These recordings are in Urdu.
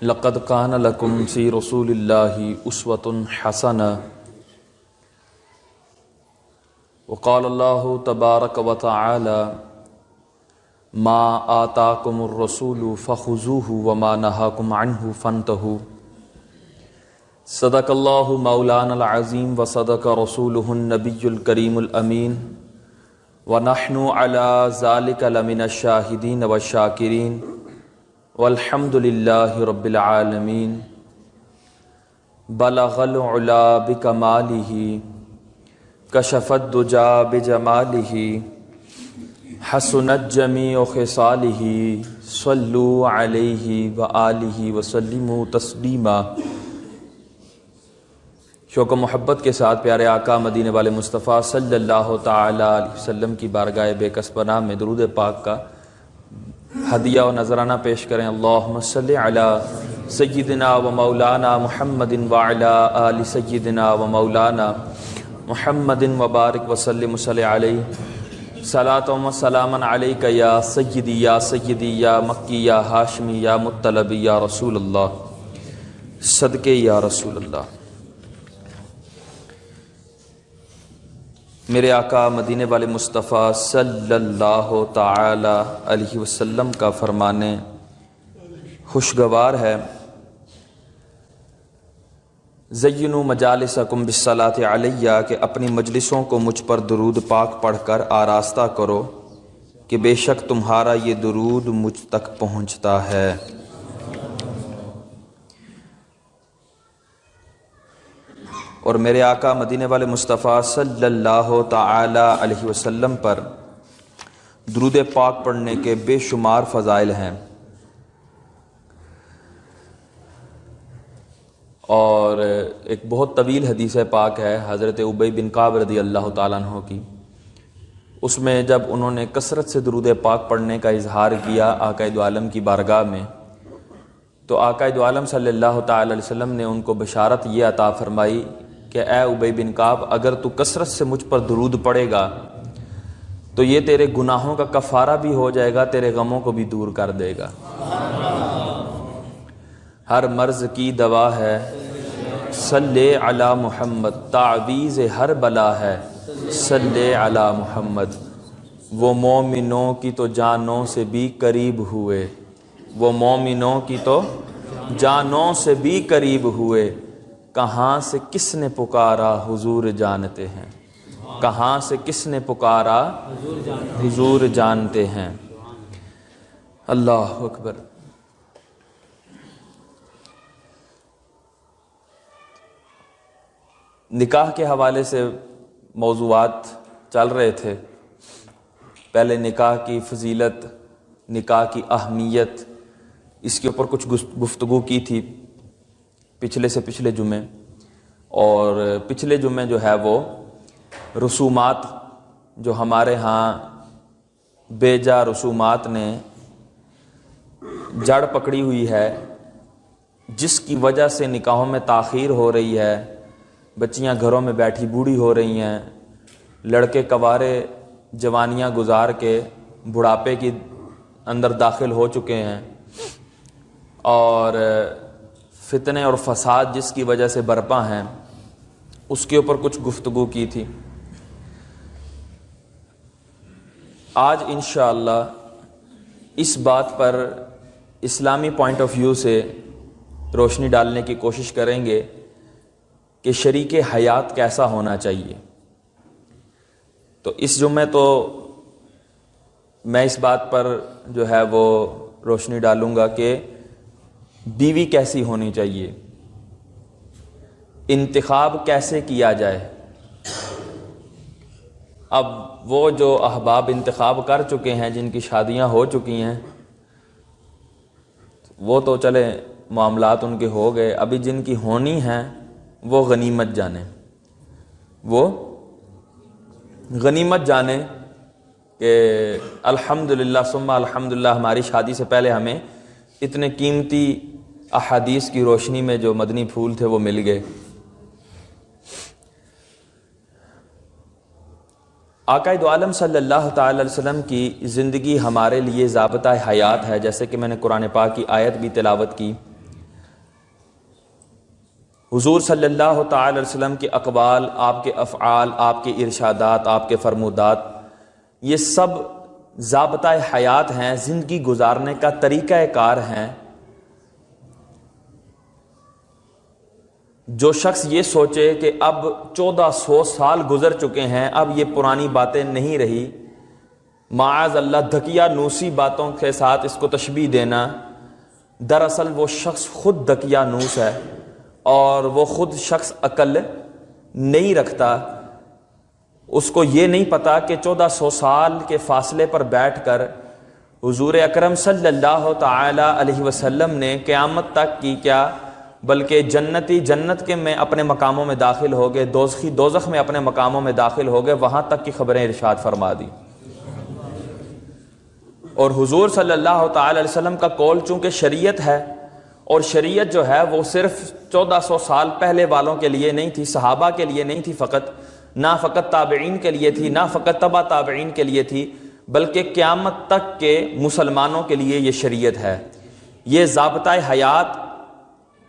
لقد کان لکم فی رسول اللہ اسوۃ حسنہ وقال اللہ تبارک وتعالی ما آتاکم الرسول فخذوہ وما نہاکم عنہ فانتہوا صدق اللہ مولانا العظیم وصدق رسولہ النبی الکریم الامین ونحن علی ذلک لمن الشاہدین والشاکرین والحمد للہ رب العالمین بلغ العلا بکمالہ کشف الدجا بجمالہ حسنت جمیع خصالہ صلوا علیہ وآلہ وسلموا تسلیما۔ شوق و محبت کے ساتھ پیارے آقا مدینے والے مصطفیٰ صلی اللہ تعالی علیہ وسلم کی بارگاہ بے کس پناہ میں درود پاک کا ہدیہ و نذرانہ پیش کریں۔ اللہم صلی علی سیدنا و مولانا محمد وعلی آل سیدنا و مولانا محمد وبارک وسلم صلی علیہ صلاۃ و سلاما علیک یا سیدی یا مکی یا ہاشمی یا مطلبی یا رسول اللہ، صدقے یا رسول اللہ۔ میرے آقا مدینے والے مصطفیٰ صلی اللہ تعالی علیہ وسلم کا فرمانے خوشگوار ہے، زینوا مجالسکم بالصلاۃ علیہ، کہ اپنی مجلسوں کو مجھ پر درود پاک پڑھ کر آراستہ کرو کہ بے شک تمہارا یہ درود مجھ تک پہنچتا ہے۔ اور میرے آقا مدینے والے مصطفیٰ صلی اللہ تعالی علیہ وسلم پر درود پاک پڑھنے کے بے شمار فضائل ہیں، اور ایک بہت طویل حدیث پاک ہے حضرت ابی بن کعب رضی اللہ تعالیٰ عنہ کی۔ اس میں جب انہوں نے کثرت سے درود پاک پڑھنے کا اظہار کیا آقا دو عالم کی بارگاہ میں، تو آقا دو عالم صلی اللہ تعالی علیہ وسلم نے ان کو بشارت یہ عطا فرمائی کہ اے ابی بن کعب، اگر تو کثرت سے مجھ پر درود پڑھے گا تو یہ تیرے گناہوں کا کفارہ بھی ہو جائے گا، تیرے غموں کو بھی دور کر دے گا۔ ہر مرض کی دوا ہے صلی علی محمد، تعویذ ہر بلا ہے صلی علی محمد، وہ مومنوں کی تو جانوں سے بھی قریب ہوئے، وہ مومنوں کی تو جانوں سے بھی قریب ہوئے، کہاں سے کس نے پکارا حضور جانتے ہیں، کہاں سے کس نے پکارا حضور جانتے ہیں۔ اللہ اکبر۔ نکاح کے حوالے سے موضوعات چل رہے تھے، پہلے نکاح کی فضیلت، نکاح کی اہمیت، اس کے اوپر کچھ گفتگو کی تھی پچھلے سے پچھلے جمعے، اور پچھلے جمعے جو ہے وہ رسومات جو ہمارے ہاں بے جا رسومات نے جڑ پکڑی ہوئی ہے، جس کی وجہ سے نکاحوں میں تاخیر ہو رہی ہے، بچیاں گھروں میں بیٹھی بوڑھی ہو رہی ہیں، لڑکے کوارے جوانیاں گزار کے بڑھاپے کی اندر داخل ہو چکے ہیں، اور فتنے اور فساد جس کی وجہ سے برپا ہیں، اس کے اوپر کچھ گفتگو کی تھی۔ آج انشاءاللہ اس بات پر اسلامی پوائنٹ آف ویو سے روشنی ڈالنے کی کوشش کریں گے کہ شریک حیات کیسا ہونا چاہیے۔ تو اس جمعے تو میں اس بات پر جو ہے وہ روشنی ڈالوں گا کہ بیوی کیسی ہونی چاہیے، انتخاب کیسے کیا جائے۔ اب وہ جو احباب انتخاب کر چکے ہیں، جن کی شادیاں ہو چکی ہیں، وہ تو چلے معاملات ان کے ہو گئے، ابھی جن کی ہونی ہیں وہ غنیمت جانیں، وہ غنیمت جانیں کہ الحمدللہ ثم الحمدللہ ہماری شادی سے پہلے ہمیں اتنے قیمتی احادیث کی روشنی میں جو مدنی پھول تھے وہ مل گئے۔ آقا دو عالم صلی اللہ تعالی علیہ وسلم کی زندگی ہمارے لیے ضابطہ حیات ہے، جیسے کہ میں نے قرآن پاک کی آیت بھی تلاوت کی حضور صلی اللہ تعالی علیہ وسلم کے اقوال، آپ کے افعال، آپ کے ارشادات، آپ کے فرمودات، یہ سب ضابطہ حیات ہیں، زندگی گزارنے کا طریقہ کار ہیں۔ جو شخص یہ سوچے کہ اب 1400 سال گزر چکے ہیں، اب یہ پرانی باتیں نہیں رہی، معاذ اللہ دقیانوسی باتوں کے ساتھ اس کو تشبیہ دینا، دراصل وہ شخص خود دقیانوس ہے اور وہ خود شخص عقل نہیں رکھتا۔ اس کو یہ نہیں پتا کہ 1400 سال کے فاصلے پر بیٹھ کر حضور اکرم صلی اللہ تعالی علیہ وسلم نے قیامت تک کی کیا، بلکہ جنتی جنت کے میں اپنے مقاموں میں داخل ہو گئے، دوزخی دوزخ میں اپنے مقاموں میں داخل ہو گئے، وہاں تک کی خبریں ارشاد فرما دی۔ اور حضور صلی اللہ تعالی علیہ وسلم کا قول چونکہ شریعت ہے، اور شریعت جو ہے وہ صرف 1400 سال پہلے والوں کے لیے نہیں تھی، صحابہ کے لیے نہیں تھی فقط، نہ فقط تابعین کے لیے تھی، نہ فقط تبع تابعین کے لیے تھی، بلکہ قیامت تک کے مسلمانوں کے لیے یہ شریعت ہے۔ یہ ضابطہ حیات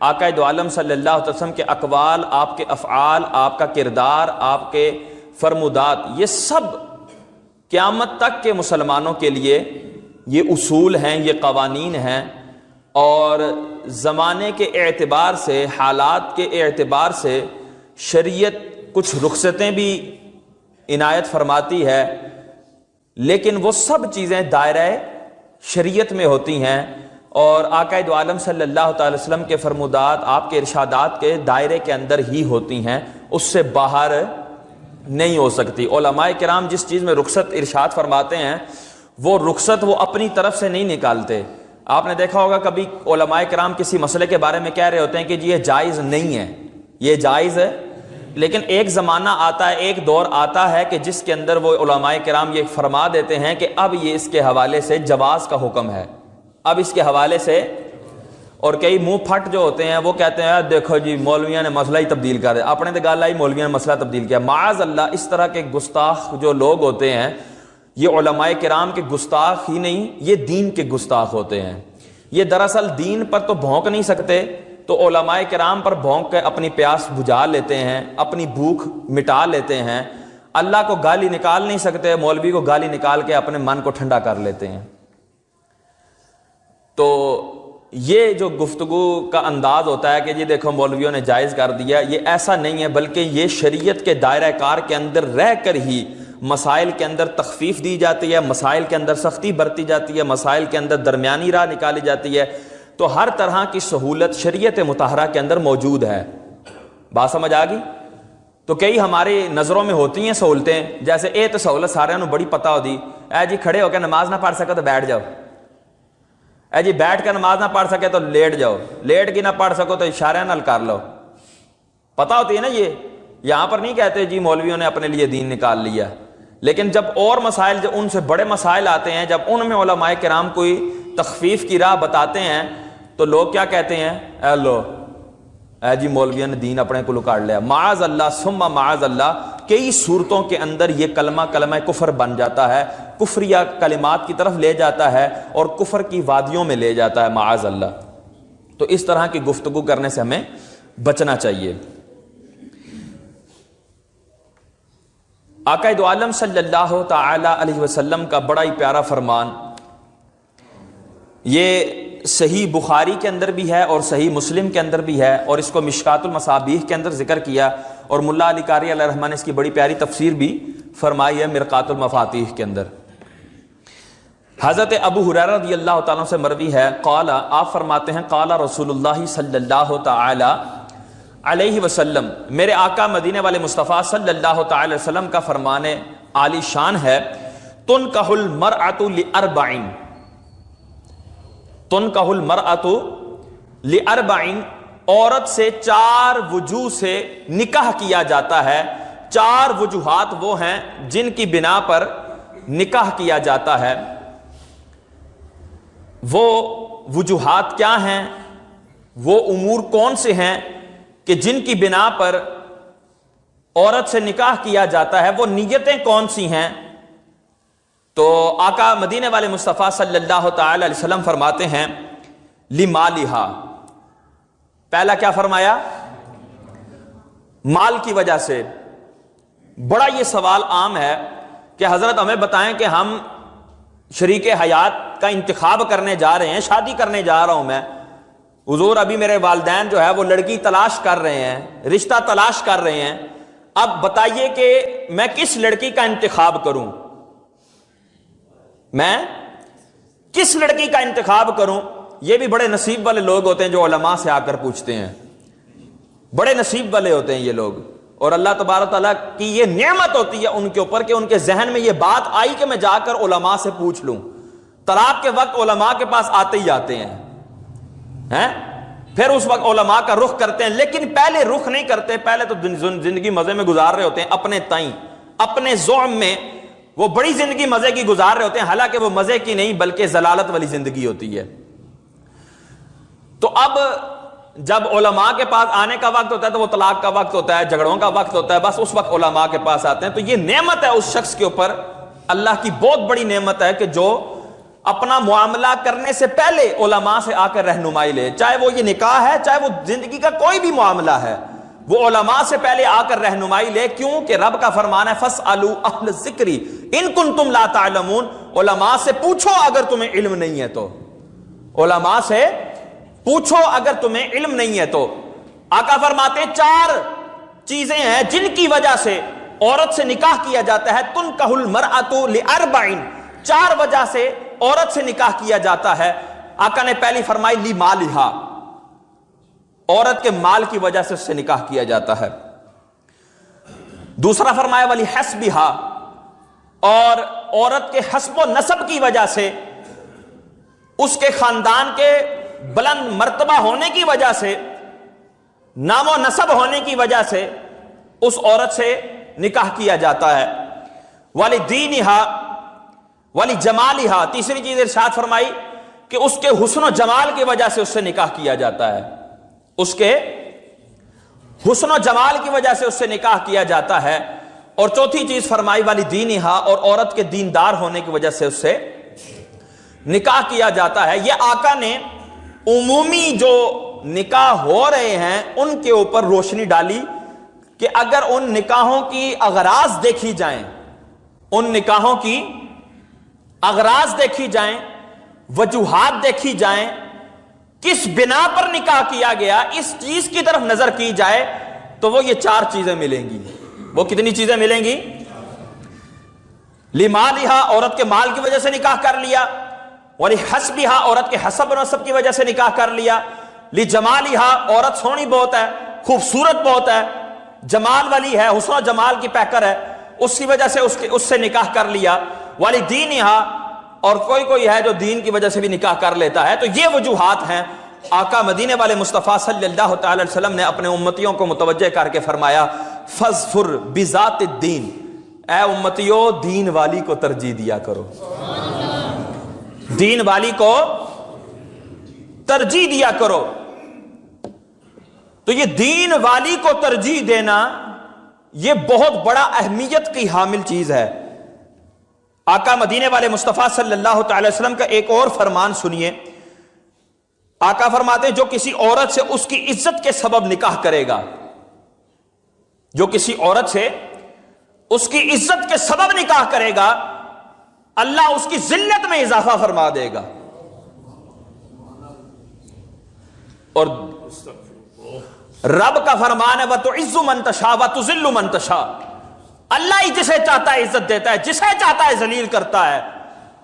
آقا دو عالم صلی اللہ علیہ وسلم کے اقوال، آپ کے افعال، آپ کا کردار، آپ کے فرمودات، یہ سب قیامت تک کے مسلمانوں کے لیے یہ اصول ہیں، یہ قوانین ہیں، اور زمانے کے اعتبار سے، حالات کے اعتبار سے شریعت کچھ رخصتیں بھی عنایت فرماتی ہے، لیکن وہ سب چیزیں دائرہ شریعت میں ہوتی ہیں، اور آقا دو عالم صلی اللہ تعالی وسلم کے فرمودات، آپ کے ارشادات کے دائرے کے اندر ہی ہوتی ہیں، اس سے باہر نہیں ہو سکتی۔ علماء کرام جس چیز میں رخصت ارشاد فرماتے ہیں، وہ رخصت وہ اپنی طرف سے نہیں نکالتے۔ آپ نے دیکھا ہوگا کبھی علماء کرام کسی مسئلے کے بارے میں کہہ رہے ہوتے ہیں کہ جی یہ جائز نہیں ہے، یہ جائز ہے، لیکن ایک زمانہ آتا ہے، ایک دور آتا ہے کہ جس کے اندر وہ علماء کرام یہ فرما دیتے ہیں کہ اب یہ اس کے حوالے سے جواز کا حکم ہے، اب اس کے حوالے سے۔ اور کئی منہ پھٹ جو ہوتے ہیں وہ کہتے ہیں دیکھو جی مولویوں نے مسئلہ ہی تبدیل کر دیا، اپنے تو گل آئی مولویوں نے مسئلہ تبدیل کیا۔ معاذ اللہ، اس طرح کے گستاخ جو لوگ ہوتے ہیں، یہ علماء کرام کے گستاخ ہی نہیں، یہ دین کے گستاخ ہوتے ہیں۔ یہ دراصل دین پر تو بھونک نہیں سکتے، تو علماء کرام پر بھونک کے اپنی پیاس بجھا لیتے ہیں، اپنی بھوک مٹا لیتے ہیں۔ اللہ کو گالی نکال نہیں سکتے، مولوی کو گالی نکال کے اپنے من کو ٹھنڈا کر لیتے ہیں۔ تو یہ جو گفتگو کا انداز ہوتا ہے کہ جی دیکھو مولویوں نے جائز کر دیا، یہ ایسا نہیں ہے، بلکہ یہ شریعت کے دائرہ کار کے اندر رہ کر ہی مسائل کے اندر تخفیف دی جاتی ہے، مسائل کے اندر سختی برتی جاتی ہے، مسائل کے اندر درمیانی راہ نکالی جاتی ہے۔ تو ہر طرح کی سہولت شریعت مطہرہ کے اندر موجود ہے۔ بات سمجھ آ گئی؟ تو کئی ہماری نظروں میں ہوتی ہیں سہولتیں، جیسے اے تو سہولت سارے نوں بڑی پتہ ہوتی، اے جی کھڑے ہو کے نماز نہ پڑھ سکو تو بیٹھ جاؤ، اے جی بیٹھ کے نماز نہ پڑھ سکے تو لیٹ جاؤ، لیٹ کی نہ پڑھ سکو تو اشارے نال کر لو۔ پتہ ہوتی ہے نا یہ، یہاں پر نہیں کہتے جی مولویوں نے اپنے لیے دین نکال لیا، لیکن جب اور مسائل، جب ان سے بڑے مسائل آتے ہیں، جب ان میں علماء کرام کوئی تخفیف کی راہ بتاتے ہیں، تو لوگ کیا کہتے ہیں، اے لو اے جی مولویوں نے دین اپنے کو لکاڑ لیا۔ معاذ اللہ ثم معاذ اللہ، کئی صورتوں کے اندر یہ کلمہ کفر بن جاتا ہے، کفریہ کلمات کی طرف لے جاتا ہے اور کفر کی وادیوں میں لے جاتا ہے، معاذ اللہ۔ تو اس طرح کی گفتگو کرنے سے ہمیں بچنا چاہیے۔ آقا دو عالم صلی اللہ تعالی علیہ وسلم کا بڑا ہی پیارا فرمان، یہ صحیح بخاری کے اندر بھی ہے اور صحیح مسلم کے اندر بھی ہے، اور اس کو مشکات المصابیح کے اندر ذکر کیا، اور ملا علی قاری علیہ الرحمٰن نے اس کی بڑی پیاری تفسیر بھی فرمائی ہے مرقات المفاتیح کے اندر۔ حضرت ابو ہریرہ رضی اللہ تعالیٰ سے مروی ہے، قال، آپ فرماتے ہیں، قال رسول اللہ صلی اللہ تعالی علیہ وسلم، میرے آقا مدینے والے مصطفیٰ صلی اللہ تعالی وسلم کا فرمان عالی شان ہے، تنکح المرأۃ لاربعین، تنکح المرأۃ لاربعین، عورت سے 4 وجوہ سے نکاح کیا جاتا ہے۔ 4 وجوہات وہ ہیں جن کی بنا پر نکاح کیا جاتا ہے۔ وہ وجوہات کیا ہیں، وہ امور کون سے ہیں کہ جن کی بنا پر عورت سے نکاح کیا جاتا ہے، وہ نیتیں کون سی ہیں؟ تو آقا مدینے والے مصطفیٰ صلی اللہ تعالی علیہ وسلم فرماتے ہیں، لمالہا، پہلا کیا فرمایا؟ مال کی وجہ سے. بڑا یہ سوال عام ہے کہ حضرت ہمیں بتائیں کہ ہم شریک حیات کا انتخاب کرنے جا رہے ہیں, شادی کرنے جا رہا ہوں میں, حضور ابھی میرے والدین جو ہے وہ لڑکی تلاش کر رہے ہیں, رشتہ تلاش کر رہے ہیں, اب بتائیے کہ میں کس لڑکی کا انتخاب کروں, میں کس لڑکی کا انتخاب کروں. یہ بھی بڑے نصیب والے لوگ ہوتے ہیں جو علماء سے آ کر پوچھتے ہیں, بڑے نصیب والے ہوتے ہیں یہ لوگ, اور اللہ تبارک تعالیٰ کی یہ نعمت ہوتی ہے ان کے اوپر کہ ان کے ذہن میں یہ بات آئی کہ میں جا کر علماء سے پوچھ لوں. طلاق کے وقت علماء کے پاس آتے ہی آتے ہیں, پھر اس وقت علماء کا رخ کرتے ہیں, لیکن پہلے رخ نہیں کرتے, پہلے تو زندگی مزے میں گزار رہے ہوتے ہیں اپنے تائیں, اپنے زعم میں وہ بڑی زندگی مزے کی گزار رہے ہوتے ہیں, حالانکہ وہ مزے کی نہیں بلکہ ضلالت والی زندگی ہوتی ہے. تو اب جب علماء کے پاس آنے کا وقت ہوتا ہے تو وہ طلاق کا وقت ہوتا ہے, جھگڑوں کا وقت ہوتا ہے, بس اس وقت علماء کے پاس آتے ہیں. تو یہ نعمت ہے اس شخص کے اوپر, اللہ کی بہت بڑی نعمت ہے کہ جو اپنا معاملہ کرنے سے پہلے علماء سے آ کر رہنمائی لے, چاہے وہ یہ نکاح ہے, چاہے وہ زندگی کا کوئی بھی معاملہ ہے, وہ علماء سے پہلے آ کر رہنمائی لے. کیوں کہ رب کا فرمان ہے فَاسْأَلُوا أَهْلَ الذِّكْرِ إِن كُنتُمْ لَا تَعْلَمُونَ, علماء سے پوچھو اگر تمہیں علم نہیں ہے تو, علماء سے پوچھو اگر تمہیں علم نہیں ہے تو. آقا فرماتے ہیں 4 چیزیں ہیں جن کی وجہ سے عورت سے نکاح کیا جاتا ہے. تُنْكَحُ الْمَرْأَةُ لِأَرْبَعٍ, 4 وجہ سے عورت سے نکاح کیا جاتا ہے. آقا نے پہلی فرمائی لِمَالِهَا, عورت کے مال کی وجہ سے اس سے نکاح کیا جاتا ہے. دوسرا فرمایا وَلِحَسْبِهَا, اور عورت کے حسب و نسب کی وجہ سے, اس کے خاندان کے بلند مرتبہ ہونے کی وجہ سے, نام و نسب ہونے کی وجہ سے اس عورت سے نکاح کیا جاتا ہے. وَلِدِينِهَا وَلِجَمَالِهَا, تیسری چیز ارشاد فرمائی کہ اس کے حسن و جمال کی وجہ سے اس سے نکاح کیا جاتا ہے, اس کے حسن و جمال کی وجہ سے اس سے نکاح کیا جاتا ہے. اور چوتھی چیز فرمائی وَلِدِينِهَا, اور عورت کے دیندار ہونے کی وجہ سے اس سے نکاح کیا جاتا ہے. یہ آقا نے عمومی جو نکاح ہو رہے ہیں ان کے اوپر روشنی ڈالی کہ اگر ان نکاحوں کی اغراض دیکھی جائیں, ان نکاحوں کی اغراض دیکھی جائیں, وجوہات دیکھی جائیں, کس بنا پر نکاح کیا گیا, اس چیز کی طرف نظر کی جائے تو وہ یہ 4 چیزیں ملیں گی. وہ کتنی چیزیں ملیں گی؟ لِمَالِهَا, عورت کے مال کی وجہ سے نکاح کر لیا. وَلِحَسْبِهَا, عورت کے حسب و نسب کی وجہ سے نکاح کر لیا. لِجَمَالِهَا, عورت سونی بہت ہے, خوبصورت بہت ہے, جمال والی ہے, حسن و جمال کی پیکر ہے, اس کی وجہ سے اس سے نکاح کر لیا. وَلِدِينِهَا, اور کوئی ہے جو دین کی وجہ سے بھی نکاح کر لیتا ہے. تو یہ وجوہات ہیں. آقا مدینے والے مصطفیٰ صلی اللہ تعالی علیہ وسلم نے اپنے امتیوں کو متوجہ کر کے فرمایا فَاظْفُرْ بِذَاتِ الدِّينِ, اے امتیوں دین والی کو ترجیح دیا کرو, دین والی کو ترجیح دیا کرو. تو یہ دین والی کو ترجیح دینا یہ بہت بڑا اہمیت کی حامل چیز ہے. آقا مدینے والے مصطفیٰ صلی اللہ تعالی وسلم کا ایک اور فرمان سنیے. آقا فرماتے ہیں جو کسی عورت سے اس کی عزت کے سبب نکاح کرے گا, جو کسی عورت سے اس کی عزت کے سبب نکاح کرے گا, اللہ اس کی ذلت میں اضافہ فرما دے گا. اور رب کا فرمان ہے وَتُعِزُّ مَن تَشَاءُ وَتُذِلُّ مَن تَشَاءُ, اللہ ہی جسے چاہتا ہے عزت دیتا ہے, جسے چاہتا ہے ذلیل کرتا ہے.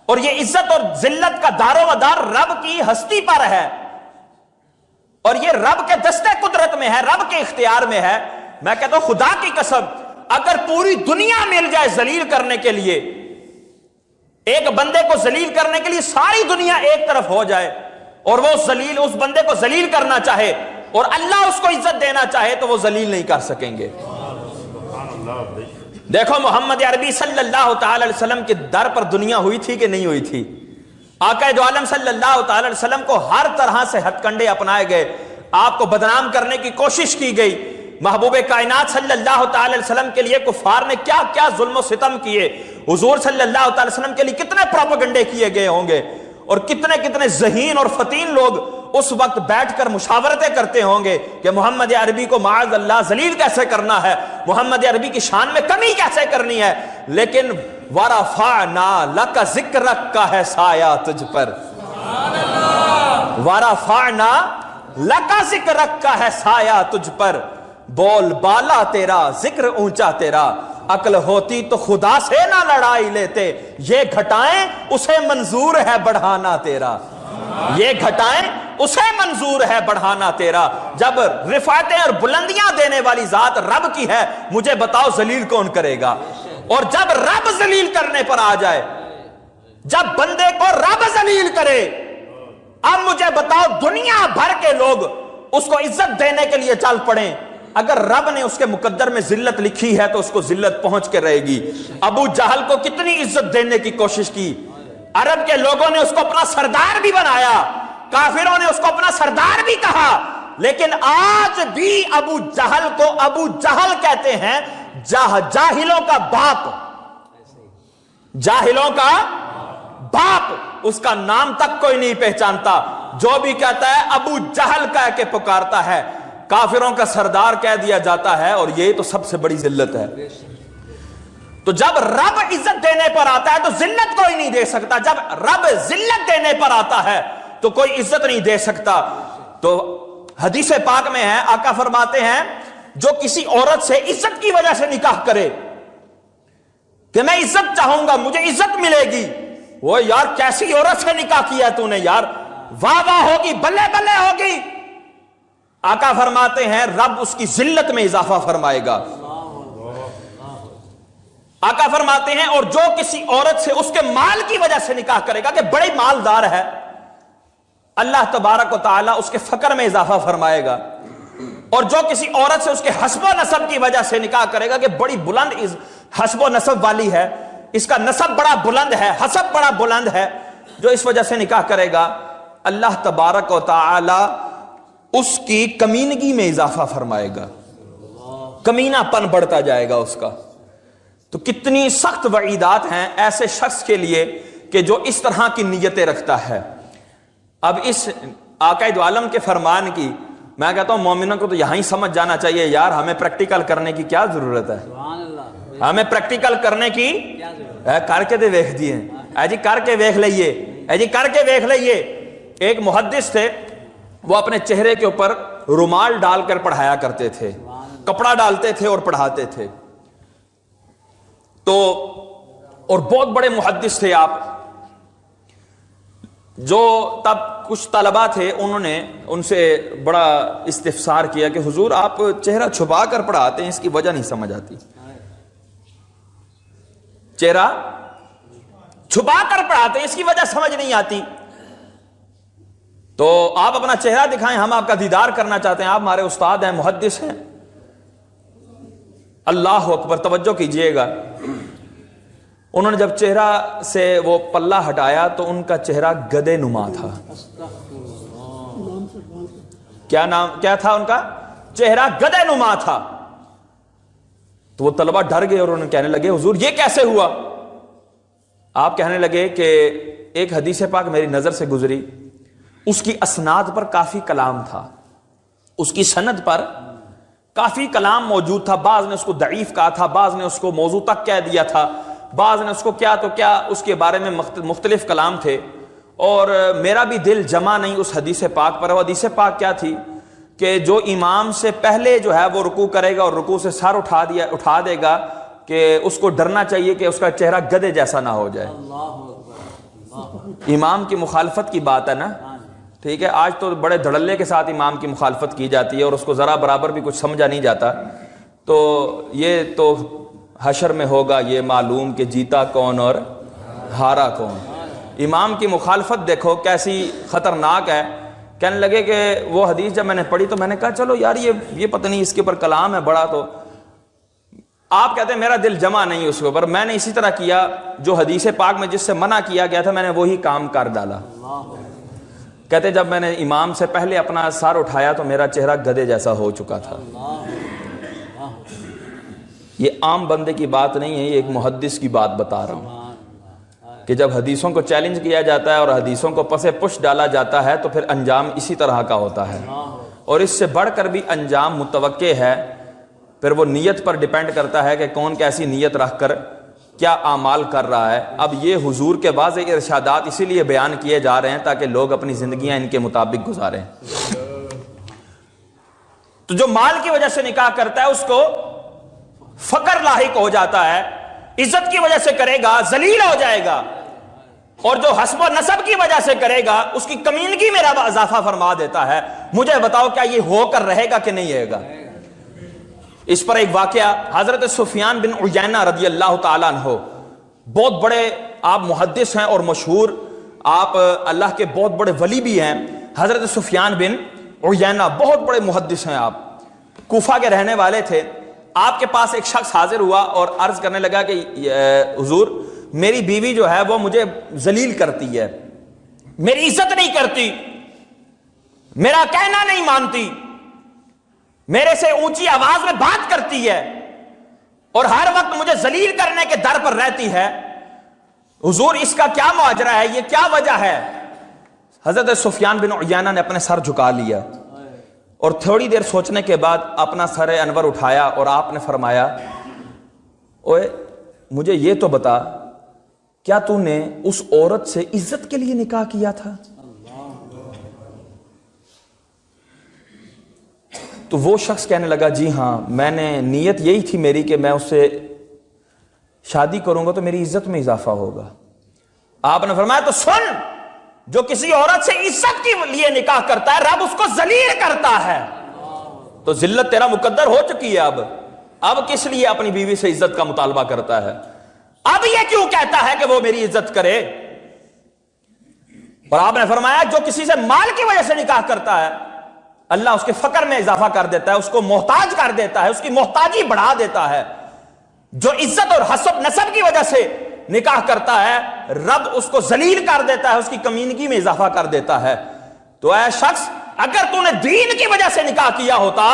اور یہ عزت اور ذلت کا دار و مدار رب کی ہستی پر ہے, اور یہ رب کے دستے قدرت میں ہے, رب کے اختیار میں ہے. میں کہتا ہوں خدا کی قسم, اگر پوری دنیا مل جائے ذلیل کرنے کے لیے, ایک بندے کو ذلیل کرنے کے لیے ساری دنیا ایک طرف ہو جائے, اور وہ ذلیل اس بندے کو ذلیل کرنا چاہے اور اللہ اس کو عزت دینا چاہے تو وہ ذلیل نہیں کر سکیں گے. دیکھو محمد عربی صلی اللہ تعالی علیہ وسلم کے در پر دنیا ہوئی تھی کہ نہیں ہوئی تھی. آقا دو عالم صلی اللہ تعالی علیہ وسلم کو ہر طرح سے ہتھ کنڈے اپنائے گئے, آپ کو بدنام کرنے کی کوشش کی گئی. محبوب کائنات صلی اللہ تعالی علیہ وسلم کے لیے کفار نے کیا کیا ظلم و ستم کیے, حضور صلی اللہ تعالی وسلم کے لیے کتنے پروپیگنڈے کیے گئے ہوں گے, اور کتنے کتنے ذہین اور فتین لوگ اس وقت بیٹھ کر مشاورتیں کرتے ہوں گے کہ محمد عربی کو معاذ اللہ ذلیل کیسے کرنا ہے، محمد عربی کی شان میں کمی کیسے کرنی ہے، لیکن وَرَفَعْنَا لَكَ ذِكْرَكَ کا ہے سایہ تجھ پر، وَرَفَعْنَا لَكَ ذِكْرَكَ کا ہے سایہ تجھ پر، بول بالا تیرا ذکر اونچا تیرا، عقل ہوتی تو خدا سے نہ لڑائی لیتے، یہ گھٹائیں اسے منظور ہے بڑھانا تیرا، یہ گھٹائیں اسے منظور ہے بڑھانا تیرا۔ جب رفعتیں اور بلندیاں دینے والی ذات رب کی ہے، مجھے بتاؤ ذلیل کون کرے گا؟ اور جب رب ذلیل کرنے پر آ جائے، جب بندے کو رب ذلیل کرے، اب مجھے بتاؤ دنیا بھر کے لوگ اس کو عزت دینے کے لیے چل پڑیں، اگر رب نے اس کے مقدر میں ذلت لکھی ہے تو اس کو ذلت پہنچ کے رہے گی۔ ابو جہل کو کتنی عزت دینے کی کوشش کی، عرب کے لوگوں نے اس کو اپنا سردار بھی بنایا، کافروں نے اس کو اپنا سردار بھی کہا، لیکن آج بھی ابو جہل کو ابو جہل کہتے ہیں، جاہلوں کا باپ، جاہلوں کا باپ، اس کا نام تک کوئی نہیں پہچانتا، جو بھی کہتا ہے ابو جہل کہہ کے پکارتا ہے، کافروں کا سردار کہہ دیا جاتا ہے، اور یہ تو سب سے بڑی ذلت ہے۔ تو جب رب عزت دینے پر آتا ہے تو ذلت کوئی نہیں دے سکتا، جب رب ذلت دینے پر آتا ہے تو کوئی عزت نہیں دے سکتا۔ تو حدیث پاک میں ہے، آقا فرماتے ہیں جو کسی عورت سے عزت کی وجہ سے نکاح کرے کہ میں عزت چاہوں گا، مجھے عزت ملے گی، وہ یار کیسی عورت سے نکاح کیا تو نے یار، واہ واہ ہوگی، بلے بلے ہوگی، آقا فرماتے ہیں رب اس کی ذلت میں اضافہ فرمائے گا۔ آقا فرماتے ہیں اور جو کسی عورت سے اس کے مال کی وجہ سے نکاح کرے گا کہ بڑی مالدار ہے، اللہ تبارک و تعالی اس کے فقر میں اضافہ فرمائے گا، اور جو کسی عورت سے اس کے حسب و نسب کی وجہ سے نکاح کرے گا کہ بڑی بلند حسب و نسب والی ہے، اس کا نسب بڑا بلند ہے، حسب بڑا بلند ہے، جو اس وجہ سے نکاح کرے گا، اللہ تبارک و تعالی اس کی کمینگی میں اضافہ فرمائے گا، کمینہ پن بڑھتا جائے گا اس کا۔ تو کتنی سخت وعیدات ہیں ایسے شخص کے لیے کہ جو اس طرح کی نیتیں رکھتا ہے۔ اب اس آقائد عالم کے فرمان کی میں کہتا ہوں مومنوں کو تو یہاں ہی سمجھ جانا چاہیے، یار ہمیں پریکٹیکل کرنے کی کیا ضرورت ہے، ہمیں پریکٹیکل کرنے کی کر کے دے ویکھ دیے، اے جی کر کے ویکھ لئیے، اے جی کر کے ویکھ لئیے۔ ایک محدث تھے، وہ اپنے چہرے کے اوپر رومال ڈال کر پڑھایا کرتے تھے، کپڑا ڈالتے تھے اور پڑھاتے تھے، تو اور بہت بڑے محدث تھے آپ۔ جو تب کچھ طلبہ تھے انہوں نے ان سے بڑا استفسار کیا کہ حضور آپ چہرہ چھپا کر پڑھاتے ہیں، اس کی وجہ نہیں سمجھ آتی، چہرہ چھپا کر پڑھاتے ہیں اس کی وجہ سمجھ نہیں آتی، تو آپ اپنا چہرہ دکھائیں، ہم آپ کا دیدار کرنا چاہتے ہیں، آپ ہمارے استاد ہیں، محدث ہیں۔ اللہ اکبر، توجہ کیجئے گا، انہوں نے جب چہرہ سے وہ پلہ ہٹایا تو ان کا چہرہ گدے نما تھا۔ کیا تھا ان کا چہرہ؟ گدے نما تھا۔ تو وہ طلبہ ڈر گئے اور انہوں نے کہنے لگے حضور یہ کیسے ہوا؟ آپ کہنے لگے کہ ایک حدیث پاک میری نظر سے گزری، اس کی اسناد پر کافی کلام تھا، اس کی سند پر کافی کلام موجود تھا، بعض نے اس کو ضعیف کہا تھا، بعض نے اس کو موضوع تک کہہ دیا تھا، بعض نے اس کو کیا تو کیا، اس کے بارے میں مختلف کلام تھے، اور میرا بھی دل جمع نہیں اس حدیث پاک پر۔ وہ حدیث پاک کیا تھی کہ جو امام سے پہلے جو ہے وہ رکوع کرے گا اور رکوع سے سر اٹھا دے گا کہ اس کو ڈرنا چاہیے کہ اس کا چہرہ گدھے جیسا نہ ہو جائے۔ امام کی مخالفت کی بات ہے نا، ٹھیک ہے، آج تو بڑے دھڑلے کے ساتھ امام کی مخالفت کی جاتی ہے اور اس کو ذرا برابر بھی کچھ سمجھا نہیں جاتا، تو یہ تو حشر میں ہوگا یہ معلوم کہ جیتا کون اور ہارا کون۔ امام کی مخالفت دیکھو کیسی خطرناک ہے۔ کہنے لگے کہ وہ حدیث جب میں نے پڑھی تو میں نے کہا چلو یار یہ پتہ نہیں اس کے اوپر کلام ہے بڑا، تو آپ کہتے ہیں میرا دل جمع نہیں اس کے اوپر۔ میں نے اسی طرح کیا جو حدیث پاک میں جس سے منع کیا گیا تھا، میں نے وہی کام کر ڈالا۔ کہتے جب میں نے امام سے پہلے اپنا سر اٹھایا تو میرا چہرہ گدھے جیسا ہو چکا تھا۔ یہ عام بندے کی بات نہیں ہے، یہ ایک محدث کی بات بتا رہا ہوں۔ کہ جب حدیثوں کو چیلنج کیا جاتا ہے اور حدیثوں کو پس پش ڈالا جاتا ہے تو پھر انجام اسی طرح کا ہوتا ہے، اور اس سے بڑھ کر بھی انجام متوقع ہے۔ پھر وہ نیت پر ڈیپینڈ کرتا ہے کہ کون کیسی نیت رکھ کر کیا اعمال کر رہا ہے۔ اب یہ حضور کے واضح ارشادات اسی لیے بیان کیے جا رہے ہیں تاکہ لوگ اپنی زندگیاں ان کے مطابق گزاریں۔ تو جو مال کی وجہ سے نکاح کرتا ہے اس کو فقر لاحق ہو جاتا ہے، عزت کی وجہ سے کرے گا ذلیل ہو جائے گا، اور جو حسب و نسب کی وجہ سے کرے گا اس کی کمینگی میں رب اضافہ فرما دیتا ہے۔ مجھے بتاؤ کیا یہ ہو کر رہے گا کہ نہیں رہے گا؟ اس پر ایک واقعہ، حضرت سفیان بن عیینہ رضی اللہ تعالیٰ عنہ، بہت بڑے آپ محدث ہیں اور مشہور، آپ اللہ کے بہت بڑے ولی بھی ہیں۔ حضرت سفیان بن عیینہ بہت بڑے محدث ہیں، آپ کوفہ کے رہنے والے تھے۔ آپ کے پاس ایک شخص حاضر ہوا اور عرض کرنے لگا کہ حضور میری بیوی جو ہے وہ مجھے ذلیل کرتی ہے، میری عزت نہیں کرتی، میرا کہنا نہیں مانتی، میرے سے اونچی آواز میں بات کرتی ہے اور ہر وقت مجھے ذلیل کرنے کے در پر رہتی ہے، حضور اس کا کیا ماجرا ہے، یہ کیا وجہ ہے؟ حضرت سفیان بن عیینہ نے اپنے سر جھکا لیا اور تھوڑی دیر سوچنے کے بعد اپنا سر انور اٹھایا اور آپ نے فرمایا، اوے مجھے یہ تو بتا، کیا تو نے اس عورت سے عزت کے لیے نکاح کیا تھا؟ تو وہ شخص کہنے لگا جی ہاں، میں نے نیت یہی تھی میری کہ میں اس سے شادی کروں گا تو میری عزت میں اضافہ ہوگا۔ آپ نے فرمایا تو سن، جو کسی عورت سے عزت کے لیے نکاح کرتا ہے رب اس کو ذلیل کرتا ہے، تو ذلت تیرا مقدر ہو چکی ہے، اب کس لیے اپنی بیوی سے عزت کا مطالبہ کرتا ہے؟ اب یہ کیوں کہتا ہے کہ وہ میری عزت کرے؟ اور آپ نے فرمایا جو کسی سے مال کی وجہ سے نکاح کرتا ہے اللہ اس کے فقر میں اضافہ کر دیتا ہے، اس کو محتاج کر دیتا ہے، اس کی محتاجی بڑھا دیتا ہے۔ جو عزت اور حسب نسب کی وجہ سے نکاح کرتا ہے رب اس کو ذلیل کر دیتا ہے، اس کی کمینگی میں اضافہ کر دیتا ہے۔ تو اے شخص، اگر تو نے دین کی وجہ سے نکاح کیا ہوتا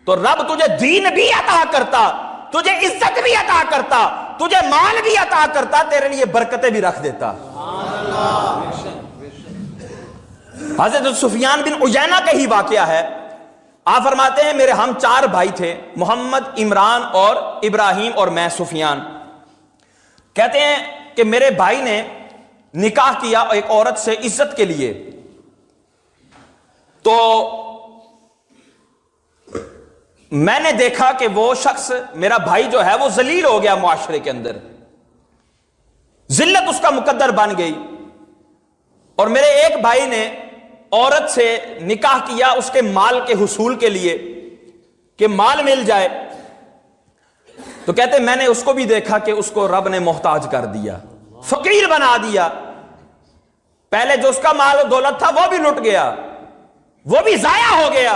تو رب تجھے دین بھی عطا کرتا، تجھے عزت بھی عطا کرتا، تجھے مال بھی عطا کرتا، تیرے لیے برکتیں بھی رکھ دیتا۔ حضرت سفیان بن عیینہ کا ہی واقعہ ہے۔ آپ فرماتے ہیں میرے ہم 4 بھائی تھے، محمد، عمران اور ابراہیم اور میں سفیان۔ کہتے ہیں کہ میرے بھائی نے نکاح کیا ایک عورت سے عزت کے لیے، تو میں نے دیکھا کہ وہ شخص میرا بھائی جو ہے وہ ذلیل ہو گیا، معاشرے کے اندر ذلت اس کا مقدر بن گئی، اور میرے ایک بھائی نے عورت سے نکاح کیا اس کے مال کے حصول کے لیے کہ مال مل جائے، تو کہتے میں نے اس کو بھی دیکھا کہ اس کو رب نے محتاج کر دیا، فقیر بنا دیا۔ پہلے جو اس کا مال و دولت تھا وہ بھی لٹ گیا، وہ بھی ضائع ہو گیا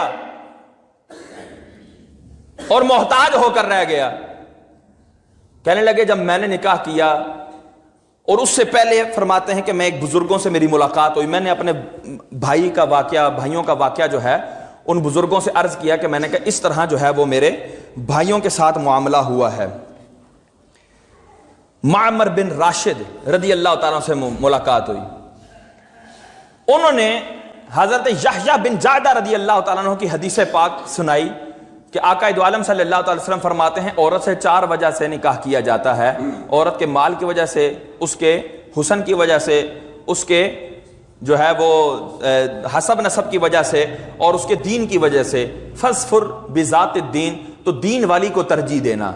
اور محتاج ہو کر رہ گیا۔ کہنے لگے جب میں نے نکاح کیا، اور اس سے پہلے فرماتے ہیں کہ میں ایک بزرگوں سے میری ملاقات ہوئی، میں نے اپنے بھائیوں کا واقعہ جو ہے ان بزرگوں سے عرض کیا کہ میں نے کہا اس طرح جو ہے وہ میرے بھائیوں کے ساتھ معاملہ ہوا ہے۔ معمر بن راشد رضی اللہ تعالیٰ سے ملاقات ہوئی، انہوں نے حضرت یحییٰ بن جعدہ رضی اللہ تعالیٰ عنہ کی حدیث پاک سنائی کہ آقا دو عالم صلی اللہ علیہ وسلم فرماتے ہیں عورت سے 4 وجہ سے نکاح کیا جاتا ہے، عورت کے مال کی وجہ سے، اس کے حسن کی وجہ سے، اس کے جو ہے وہ حسب نسب کی وجہ سے، اور اس کے دین کی وجہ سے۔ فاظفر بذات الدین، تو دین والی کو ترجیح دینا،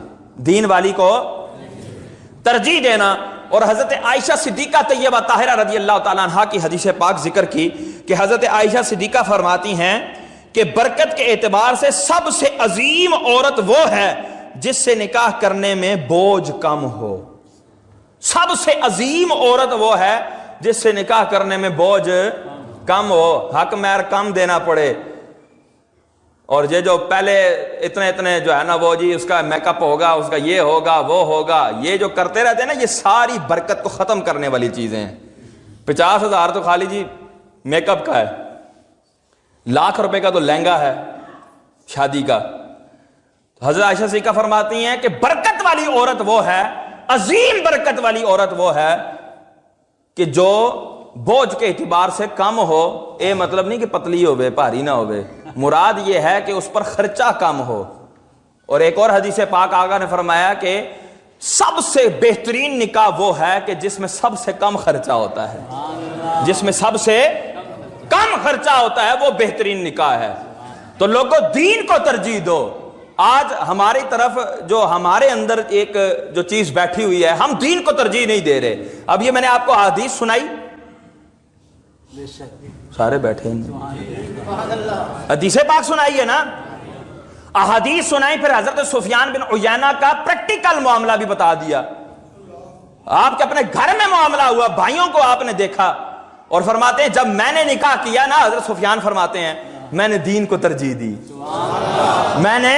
دین والی کو ترجیح دینا۔ اور حضرت عائشہ صدیقہ طیبہ طاہرہ رضی اللہ تعالیٰ عنہ کی حدیث پاک ذکر کی کہ حضرت عائشہ صدیقہ فرماتی ہیں کہ برکت کے اعتبار سے سب سے عظیم عورت وہ ہے جس سے نکاح کرنے میں بوجھ کم ہو۔ سب سے عظیم عورت وہ ہے جس سے نکاح کرنے میں بوجھ کم ہو، حق مہر کم دینا پڑے۔ اور یہ جو پہلے اتنے جو ہے نا وہ جی اس کا میک اپ ہوگا، اس کا یہ ہوگا وہ ہوگا، یہ جو کرتے رہتے ہیں نا، یہ ساری برکت کو ختم کرنے والی چیزیں ہیں۔ 50,000 تو خالی جی میک اپ کا ہے، ₹1,00,000 کا تو لہنگا ہے شادی کا۔ حضرت عائشہ صدیقہ فرماتی ہیں کہ برکت والی عورت وہ ہے، عظیم برکت والی عورت وہ ہے کہ جو بوجھ کے اعتبار سے کم ہو. اے مطلب نہیں کہ پتلی ہوئے بھاری نہ ہوئے, مراد یہ ہے کہ اس پر خرچہ کم ہو. اور ایک اور حدیث پاک آقا نے فرمایا کہ سب سے بہترین نکاح وہ ہے کہ جس میں سب سے کم خرچہ ہوتا ہے. جس میں سب سے کم خرچہ ہوتا ہے وہ بہترین نکاح ہے. تو لوگوں دین کو ترجیح دو. آج ہماری طرف جو ہمارے اندر ایک جو چیز بیٹھی ہوئی ہے, ہم دین کو ترجیح نہیں دے رہے. اب یہ میں نے آپ کو حدیث سنائی, سارے بیٹھے ہیں, حدیث پاک سنائی ہے نا, احادیث سنائی, پھر حضرت سفیان بن عیینہ کا پریکٹیکل معاملہ بھی بتا دیا. آپ کے اپنے گھر میں معاملہ ہوا, بھائیوں کو آپ نے دیکھا, اور فرماتے ہیں جب میں نے نکاح کیا نا, حضرت سفیان فرماتے ہیں میں نے دین کو ترجیح دی. میں نے,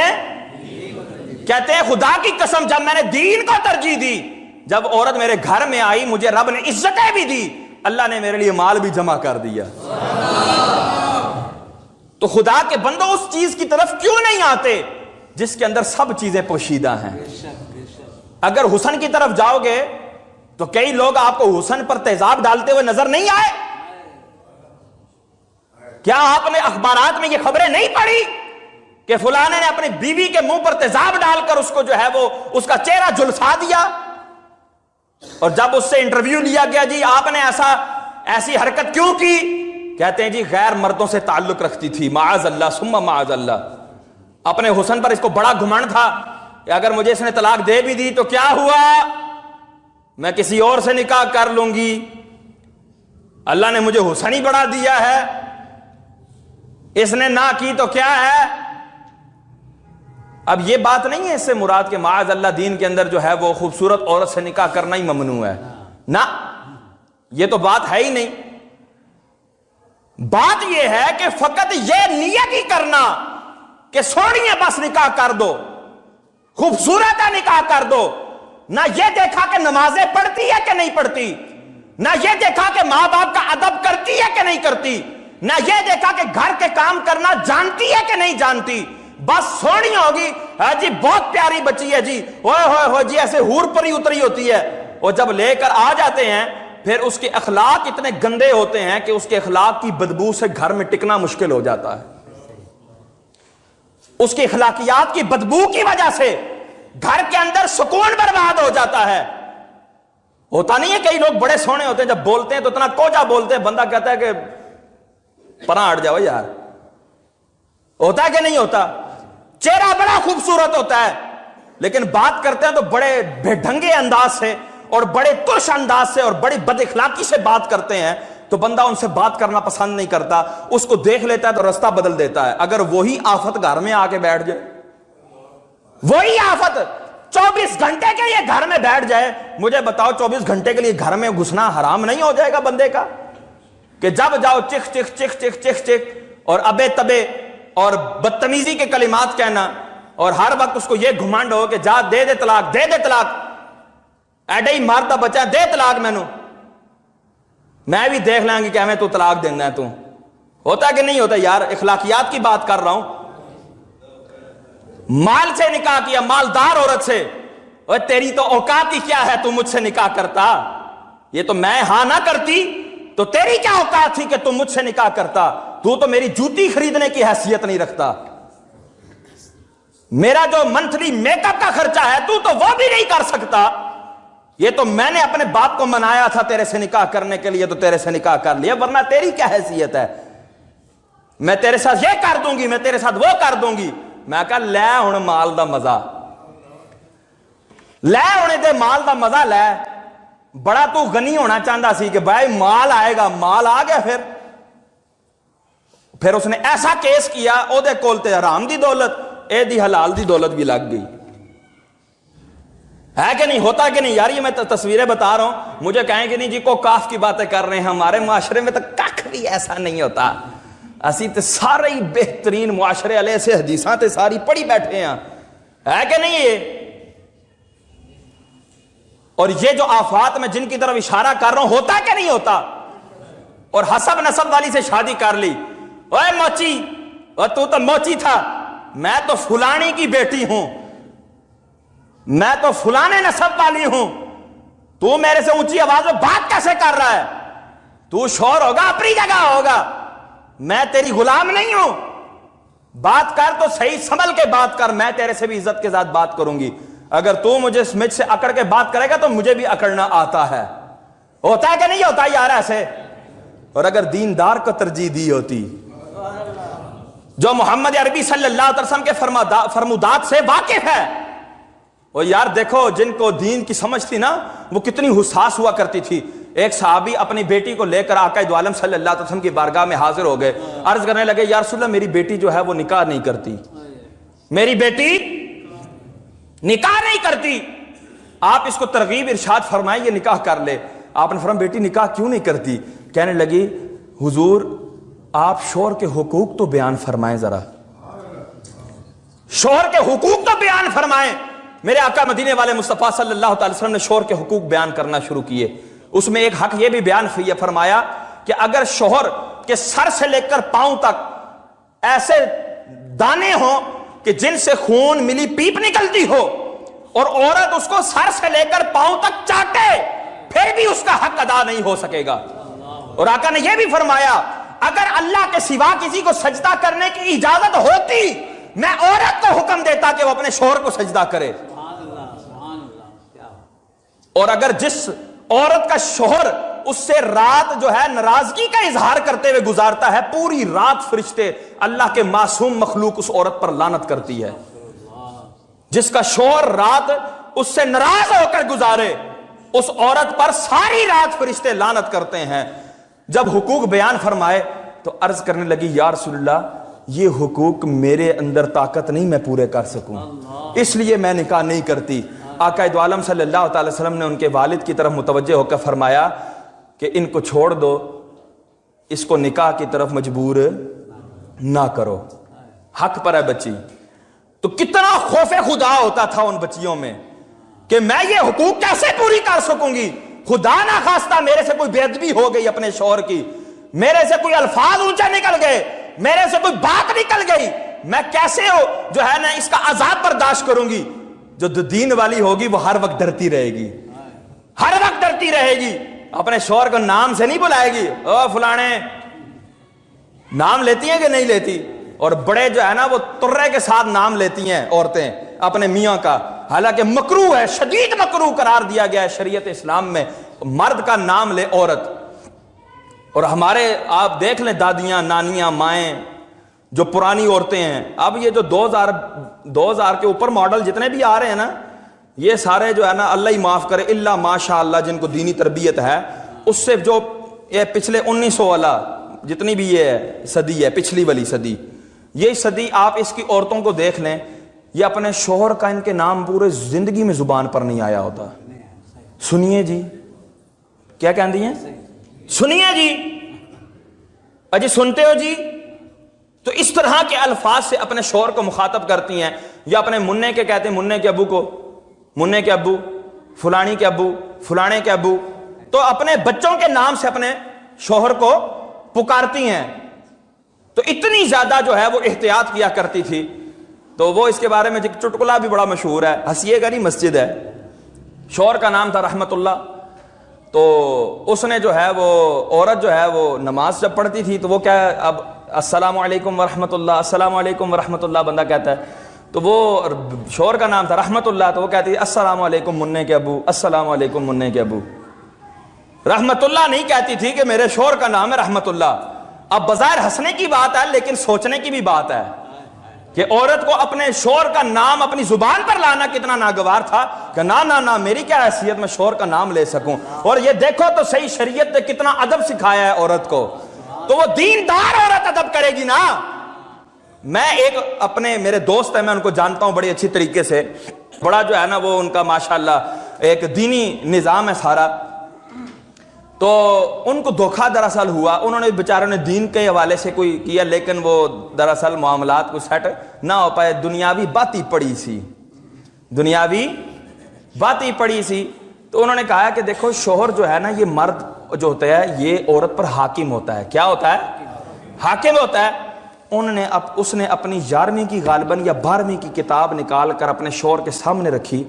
کہتے ہیں خدا کی قسم, جب میں نے دین کو ترجیح دی, جب عورت میرے گھر میں آئی مجھے رب نے عزتیں بھی دی, اللہ نے میرے لیے مال بھی جمع کر دیا. تو خدا کے بندوں اس چیز کی طرف کیوں نہیں آتے جس کے اندر سب چیزیں پوشیدہ ہیں؟ اگر حسن کی طرف جاؤ گے تو کئی لوگ آپ کو حسن پر تیزاب ڈالتے ہوئے نظر نہیں آئے؟ کیا آپ نے اخبارات میں یہ خبریں نہیں پڑھی کہ فلانے نے اپنی بیوی کے منہ پر تیزاب ڈال کر اس کو جو ہے وہ اس کا چہرہ جھلسا دیا؟ اور جب اس سے انٹرویو لیا گیا, جی آپ نے ایسی حرکت کیوں کی, کہتے ہیں جی غیر مردوں سے تعلق رکھتی تھی, معاذ اللہ ثم معاذ اللہ. اپنے حسن پر اس کو بڑا گھمنڈ تھا کہ اگر مجھے اس نے طلاق دے بھی دی تو کیا ہوا, میں کسی اور سے نکاح کر لوں گی, اللہ نے مجھے حسن ہی بڑا دیا ہے, اس نے نہ کی تو کیا ہے. اب یہ بات نہیں ہے اس سے مراد کہ معاذ اللہ دین کے اندر جو ہے وہ خوبصورت عورت سے نکاح کرنا ہی ممنوع ہے, نہ, یہ تو بات ہے ہی نہیں. بات یہ ہے کہ فقط یہ نیت ہی کرنا کہ سونی ہے بس نکاح کر دو, خوبصورت ہے نکاح کر دو, نہ یہ دیکھا کہ نمازیں پڑھتی ہے کہ نہیں پڑھتی, نہ یہ دیکھا کہ ماں باپ کا ادب کرتی ہے کہ نہیں کرتی, نہ یہ دیکھا کہ گھر کے کام کرنا جانتی ہے کہ نہیں جانتی, بس سونی ہوگی جی بہت پیاری بچی ہے جی, ہوئے ہوئے ہوئے جی ایسے حور پر ہی اتری ہوتی ہے. اور جب لے کر آ جاتے ہیں پھر اس کے اخلاق اتنے گندے ہوتے ہیں کہ اس کے اخلاق کی بدبو سے گھر میں ٹکنا مشکل ہو جاتا ہے. اس کی اخلاقیات کی بدبو کی وجہ سے گھر کے اندر سکون برباد ہو جاتا ہے. ہوتا نہیں ہے کئی لوگ بڑے سونے ہوتے ہیں, جب بولتے ہیں تو اتنا کوجا بولتے ہیں, بندہ کہتا ہے کہ پناہ ہٹ جاؤ یار. ہوتا ہے کہ نہیں ہوتا؟ چہرہ بڑا خوبصورت ہوتا ہے لیکن بات کرتے ہیں تو بڑے بے ڈھنگے انداز سے اور بڑے ترش انداز سے اور بڑی بد اخلاقی سے بات کرتے ہیں, تو بندہ ان سے بات کرنا پسند نہیں کرتا, اس کو دیکھ لیتا ہے تو راستہ بدل دیتا ہے. اگر وہی آفت گھر میں آ کے بیٹھ جائے, وہی آفت 24 گھنٹے کے لیے گھر میں بیٹھ جائے, مجھے بتاؤ 24 گھنٹے کے لیے گھر میں گھسنا حرام نہیں ہو جائے گا بندے کا؟ کہ جب جاؤ چک چک چک چک چک چک اور ابے تبے اور بدتمیزی کے کلمات کہنا, اور ہر وقت اس کو یہ گھمنڈ ہو کہ جا دے دے طلاق, دے دے طلاق, ایڈے ہی مارتا بچہ, دے طلاق مینوں, میں بھی دیکھ لیں گی کہ ہمیں تو طلاق دینا ہے. تو ہوتا کہ نہیں ہوتا یار؟ اخلاقیات کی بات کر رہا ہوں. مال سے نکاح کیا, مالدار عورت سے, اور تیری تو اوقات ہی کیا ہے تو مجھ سے نکاح کرتا؟ یہ تو میں ہاں نہ کرتی تو تیری کیا اوقات تھی کہ تم مجھ سے نکاح کرتا؟ تو تو میری جوتی خریدنے کی حیثیت نہیں رکھتا, میرا جو منتھلی میک اپ کا خرچہ ہے تو وہ بھی نہیں کر سکتا. یہ تو میں نے اپنے باپ کو منایا تھا تیرے سے نکاح کرنے کے لیے تو تیرے سے نکاح کر لیا, ورنہ تیری کیا حیثیت ہے؟ میں تیرے ساتھ یہ کر دوں گی, میں تیرے ساتھ وہ کر دوں گی. میں کہا لے ہن مال دا مزہ, لے ہونے دے مال دا مزہ لے. بڑا تو غنی ہونا چاہتا سی کہ بھائی مال آئے گا, مال آ گیا. پھر اس نے ایسا کیس کیا, او دے کول تے حرام دی دولت, اے دی حلال دی دولت بھی لگ گئی. ہے کہ نہیں؟ ہوتا کہ نہیں یار؟ یہ میں تصویریں بتا رہا ہوں, مجھے کہیں کہ نہیں جی کو کاف کی باتیں کر رہے ہیں, ہمارے معاشرے میں تو کخ بھی ایسا نہیں ہوتا. اسی تے سارے ہی بہترین معاشرے والے سے حدیثاں تے ساری پڑھی بیٹھے ہیں, ہے کہ نہیں یہ؟ اور یہ جو آفات میں جن کی طرف اشارہ کر رہا ہوں, ہوتا کہ نہیں ہوتا؟ اور حسب نسب والی سے شادی کر لی, اوے موچی, اور تو موچی تھا, میں تو فلانی کی بیٹی ہوں, میں تو فلانے نسب والی ہوں, تو میرے سے اونچی آواز میں بات کیسے کر رہا ہے؟ تو شور ہوگا اپنی جگہ ہوگا، میں تیری غلام نہیں ہوں، بات کر تو صحیح سنبھل کے بات کر، میں تیرے سے بھی عزت کے ساتھ بات کروں گی۔ اگر تو مجھ سے اکڑ کے بات کرے گا تو مجھے بھی اکڑنا آتا ہے، ہوتا ہے کہ نہیں ہوتا یار ایسے؟ اور اگر دیندار کو ترجیح دی ہوتی جو محمد عربی صلی اللہ علیہ وسلم کے فرمودات سے واقف ہے، اور یار دیکھو جن کو دین کی سمجھ تھی نا وہ کتنی حساس ہوا کرتی تھی۔ ایک صحابی اپنی بیٹی کو لے کر آقا دو عالم صلی اللہ علیہ وسلم کی بارگاہ میں حاضر ہو گئے، عرض کرنے لگے یا رسول اللہ میری بیٹی جو ہے وہ نکاح نہیں کرتی، میری بیٹی نکاح نہیں کرتی، آپ اس کو ترغیب ارشاد فرمائیں یہ نکاح کر لے۔ آپ نے فرمایا بیٹی نکاح کیوں نہیں کرتی؟ کہنے لگی حضور آپ شوہر کے حقوق تو بیان فرمائیں، ذرا شوہر کے حقوق تو بیان فرمائیں۔ میرے آقا مدینے والے مصطفیٰ صلی اللہ علیہ وسلم نے شوہر کے حقوق بیان کرنا شروع کیے۔ اس میں ایک حق یہ بھی بیان فرمایا کہ اگر شوہر کے سر سے لے کر پاؤں تک ایسے دانے ہوں کہ جن سے خون ملی پیپ نکلتی ہو اور عورت اس کو سر سے لے کر پاؤں تک چاٹے پھر بھی اس کا حق ادا نہیں ہو سکے گا۔ اور آقا نے یہ بھی فرمایا اگر اللہ کے سوا کسی کو سجدہ کرنے کی اجازت ہوتی میں عورت کو حکم دیتا کہ وہ اپنے شوہر کو سجدہ کرے۔ اور اگر جس عورت کا شوہر اس سے رات جو ہے ناراضگی کا اظہار کرتے ہوئے گزارتا ہے، پوری رات فرشتے اللہ کے معصوم مخلوق اس عورت پر لعنت کرتی ہے۔ جس کا شوہر رات اس سے ناراض ہو کر گزارے اس عورت پر ساری رات فرشتے لعنت کرتے ہیں۔ جب حقوق بیان فرمائے تو عرض کرنے لگی یا رسول اللہ یہ حقوق میرے اندر طاقت نہیں میں پورے کر سکوں، اس لیے میں نکاح نہیں کرتی۔ آقا دو عالم صلی اللہ تعالی وسلم نے ان کے والد کی طرف متوجہ ہو کر فرمایا کہ ان کو چھوڑ دو، اس کو نکاح کی طرف مجبور نہ کرو، حق پر ہے بچی۔ تو کتنا خوف خدا ہوتا تھا ان بچیوں میں کہ میں یہ حقوق کیسے پوری کر سکوں گی، خدا نہ خواستہ میرے سے کوئی بے ادبی ہو گئی اپنے شوہر کی، میرے سے کوئی الفاظ اونچا نکل گئے، میرے سے کوئی بات نکل گئی، میں کیسے جو ہے نا اس کا عذاب برداشت کروں گی؟ جو دین والی ہوگی وہ ہر وقت ڈرتی رہے گی، ہر وقت ڈرتی رہے گی، اپنے شوہر کو نام سے نہیں بلائے گی، او فلانے، نام لیتی ہیں کہ نہیں لیتی؟ اور بڑے جو ہے نا وہ ترے کے ساتھ نام لیتی ہیں عورتیں اپنے میاں کا، حالانکہ مکروہ ہے، شدید مکروہ قرار دیا گیا ہے شریعت اسلام میں مرد کا نام لے عورت۔ اور ہمارے آپ دیکھ لیں دادیاں نانیاں مائیں جو پرانی عورتیں ہیں، اب یہ جو 2000 کے اوپر ماڈل جتنے بھی آ رہے ہیں نا یہ سارے جو ہے نا اللہ ہی معاف کرے الا ماشاء اللہ جن کو دینی تربیت ہے، اس سے جو یہ پچھلے 1900 والا جتنی بھی یہ صدی ہے پچھلی والی صدی، یہ صدی آپ اس کی عورتوں کو دیکھ لیں، یہ اپنے شوہر کا ان کے نام پورے زندگی میں زبان پر نہیں آیا ہوتا۔ سنیے جی کیا کہندی ہیں، سنیے جی، اجی سنتے ہو جی؟ تو اس طرح کے الفاظ سے اپنے شوہر کو مخاطب کرتی ہیں، یا اپنے منع کے کہتے ہیں منع کے ابو کو، منع کے ابو، فلانی کے ابو، فلانے کے ابو، تو اپنے بچوں کے نام سے اپنے شوہر کو پکارتی ہیں۔ تو اتنی زیادہ جو ہے وہ احتیاط کیا کرتی تھی۔ تو وہ اس کے بارے میں چٹکلا بھی بڑا مشہور ہے، ہنسیے گا نہیں، مسجد ہے، شوہر کا نام تھا رحمت اللہ، تو اس نے جو ہے وہ عورت جو ہے وہ نماز جب پڑھتی تھی تو وہ کیا اب السلام علیکم ورحمۃ اللہ، السلام علیکم ورحمۃ اللہ بندہ کہتا ہے، تو وہ شوہر کا نام تھا رحمت اللہ، تو وہ کہتی ہے السلام علیکم منع کے ابو، السلام علیکم منع کے ابو۔ رحمت اللہ نہیں کہتی تھی کہ میرے شوہر کا نام ہے رحمت اللہ۔ اب بظاہر ہنسنے کی بات ہے لیکن سوچنے کی بھی بات ہے کہ عورت کو اپنے شوہر کا نام اپنی زبان پر لانا کتنا ناگوار تھا کہ نہ میری کیا حیثیت میں شوہر کا نام لے سکوں۔ اور یہ دیکھو تو صحیح شریعت نے کتنا ادب سکھایا ہے عورت کو، تو وہ دیندار عورت ادب کرے گی نا۔ میں ایک اپنے میرے دوست ہیں، میں ان کو جانتا ہوں بڑی اچھی طریقے سے، بڑا جو ہے نا وہ ان کا ماشاءاللہ ایک دینی نظام ہے سارا، تو ان کو دھوکہ دراصل ہوا، انہوں نے بیچاروں نے دین کے حوالے سے کوئی کیا لیکن وہ دراصل معاملات کو سیٹ نہ ہو پائے، دنیاوی باتیں پڑی سی، دنیاوی باتیں پڑی سی۔ تو انہوں نے کہا کہ دیکھو شوہر جو ہے نا یہ مرد جو ہوتا ہے یہ عورت پر حاکم ہوتا ہے، کیا ہوتا ہے؟ حاکم ہوتا ہے۔ اس نے اپنی 11ویں کی غالباً یا 12ویں کی کتاب نکال کر اپنے شوہر کے سامنے رکھی،